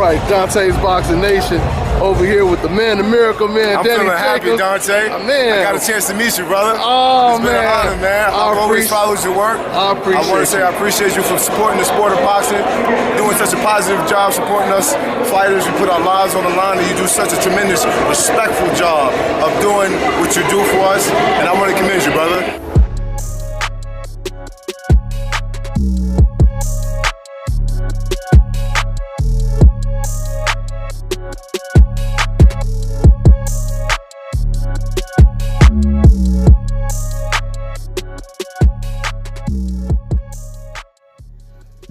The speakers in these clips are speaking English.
right, Dante's Boxing Nation over here with the man, the miracle man, I'm Danny feeling happy, Jacobs. Dante. Man. I got a chance to meet you, brother. Oh, it's been an honor, man. I've always followed your work. I appreciate I want to say I appreciate you for supporting the sport of boxing, doing such a positive job supporting us fighters. You put our lives on the line, and you do such a tremendous, respectful job of doing what you do for us, and I want to commend you, brother.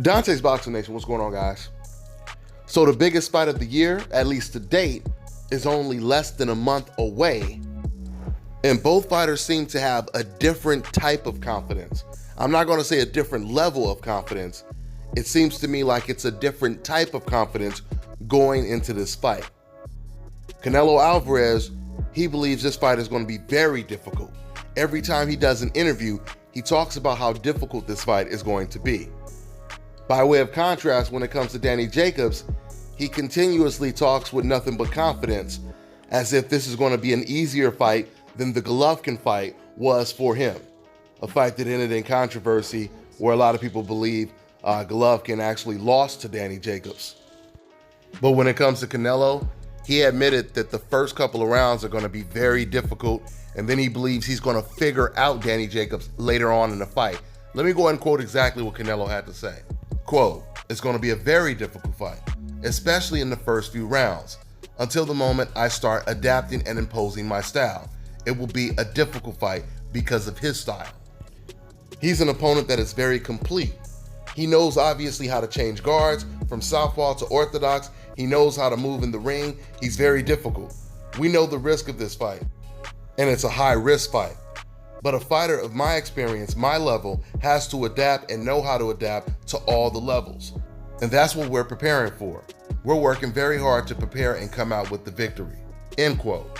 Dante's Boxing Nation, what's going on, guys? So the biggest fight of the year, at least to date, is only less than a month away. And both fighters seem to have a different type of confidence. I'm not going to say a different level of confidence. It seems to me like it's a different type of confidence going into this fight. Canelo Alvarez, he believes this fight is going to be very difficult. Every time he does an interview, he talks about how difficult this fight is going to be. By way of contrast, when it comes to Danny Jacobs, he continuously talks with nothing but confidence, as if this is going to be an easier fight than the Golovkin fight was for him. A fight that ended in controversy, where a lot of people believe Golovkin actually lost to Danny Jacobs. But when it comes to Canelo, he admitted that the first couple of rounds are going to be very difficult, and then he believes he's going to figure out Danny Jacobs later on in the fight. Let me go ahead and quote exactly what Canelo had to say. Quote, "It's going to be a very difficult fight, especially in the first few rounds. Until the moment I start adapting and imposing my style, it will be a difficult fight because of his style." He's an opponent that is very complete. He knows obviously how to change guards from southpaw to orthodox. He knows how to move in the ring. He's very difficult. We know the risk of this fight, and it's a high risk fight. But a fighter of my experience, my level, has to adapt and know how to adapt to all the levels. And that's what we're preparing for. We're working very hard to prepare and come out with the victory. End quote.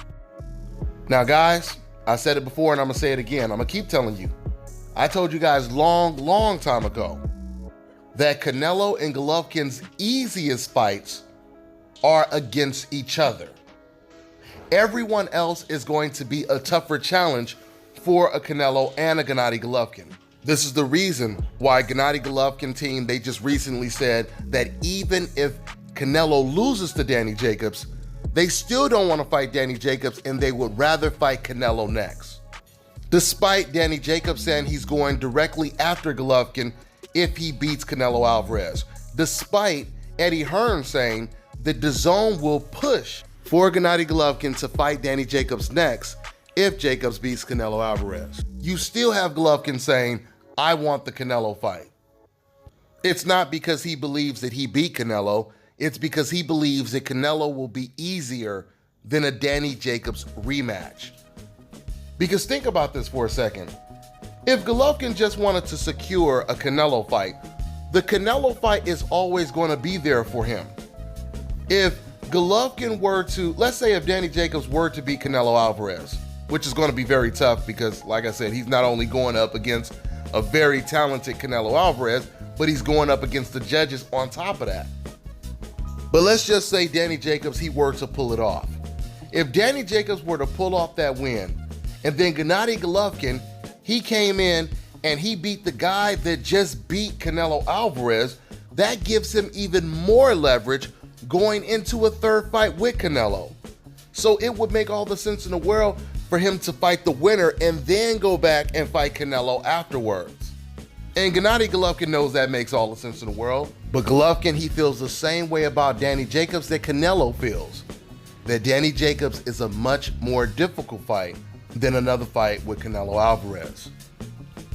Now, guys, I said it before and I'm gonna say it again. I'm gonna keep telling you. I told you guys long time ago that Canelo and Golovkin's easiest fights are against each other. Everyone else is going to be a tougher challenge for a Canelo and a Gennady Golovkin. This is the reason why Gennady Golovkin team, they just recently said that even if Canelo loses to Danny Jacobs, they still don't want to fight Danny Jacobs and they would rather fight Canelo next. Despite Danny Jacobs saying he's going directly after Golovkin if he beats Canelo Alvarez. Despite Eddie Hearn saying that DAZN will push for Gennady Golovkin to fight Danny Jacobs next if Jacobs beats Canelo Alvarez. You still have Golovkin saying, "I want the Canelo fight." It's not because he believes that he beat Canelo, it's because he believes that Canelo will be easier than a Danny Jacobs rematch. Because think about this for a second. If Golovkin just wanted to secure a Canelo fight, the Canelo fight is always going to be there for him. If Golovkin were to, let's say if Danny Jacobs were to beat Canelo Alvarez, which is going to be very tough because, like I said, he's not only going up against a very talented Canelo Alvarez, but he's going up against the judges on top of that. But let's just say Danny Jacobs, he were to pull it off. If Danny Jacobs were to pull off that win, and then Gennady Golovkin, he came in and he beat the guy that just beat Canelo Alvarez, that gives him even more leverage going into a third fight with Canelo. So it would make all the sense in the world for him to fight the winner and then go back and fight Canelo afterwards. And Gennady Golovkin knows that makes all the sense in the world. But Golovkin, he feels the same way about Danny Jacobs that Canelo feels. That Danny Jacobs is a much more difficult fight than another fight with Canelo Alvarez.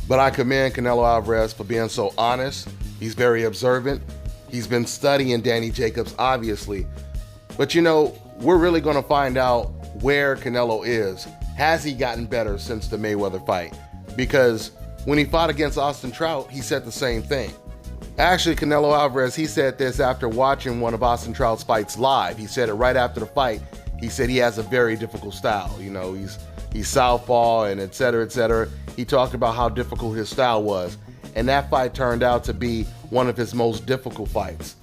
But I commend Canelo Alvarez for being so honest. He's very observant. He's been studying Danny Jacobs, obviously. But you know, we're really gonna find out where Canelo is. Has he gotten better since the Mayweather fight? Because when he fought against Austin Trout, he said the same thing. Actually, Canelo Alvarez, he said this after watching one of Austin Trout's fights live. He said it right after the fight. He said he has a very difficult style. You know, he's southpaw and et cetera, et cetera. He talked about how difficult his style was. And that fight turned out to be one of his most difficult fights.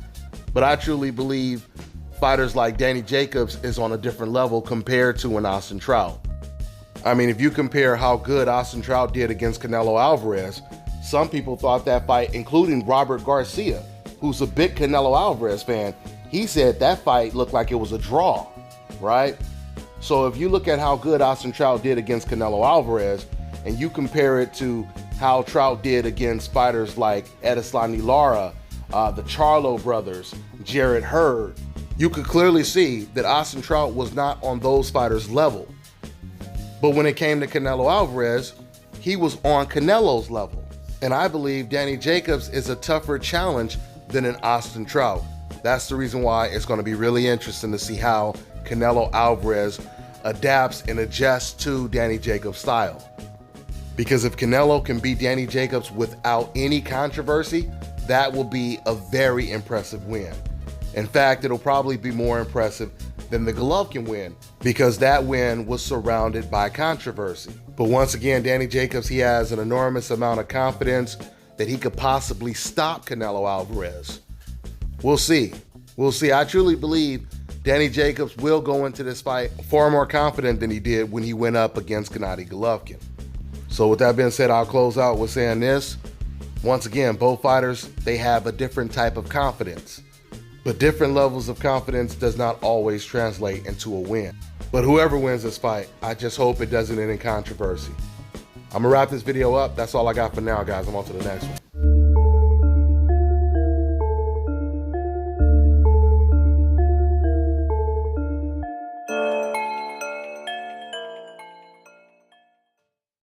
But I truly believe fighters like Danny Jacobs is on a different level compared to an Austin Trout. I mean, if you compare how good Austin Trout did against Canelo Alvarez, some people thought that fight, including Robert Garcia, who's a big Canelo Alvarez fan, he said that fight looked like it was a draw, right? So if you look at how good Austin Trout did against Canelo Alvarez, and you compare it to how Trout did against fighters like Edeslani Lara, the Charlo brothers, Jarrett Hurd, you could clearly see that Austin Trout was not on those fighters' level. But when it came to Canelo Alvarez, he was on Canelo's level. And I believe Danny Jacobs is a tougher challenge than an Austin Trout. That's the reason why it's going to be really interesting to see how Canelo Alvarez adapts and adjusts to Danny Jacobs' style. Because if Canelo can beat Danny Jacobs without any controversy, that will be a very impressive win. In fact, it'll probably be more impressive than the Golovkin win, because that win was surrounded by controversy. But once again, Danny Jacobs, he has an enormous amount of confidence that he could possibly stop Canelo Alvarez. We'll see. We'll see. I truly believe Danny Jacobs will go into this fight far more confident than he did when he went up against Gennady Golovkin. So with that being said, I'll close out with saying this. Once again, both fighters, they have a different type of confidence. But different levels of confidence does not always translate into a win. But whoever wins this fight, I just hope it doesn't end in controversy. I'm gonna wrap this video up. That's all I got for now, guys. I'm on to the next one.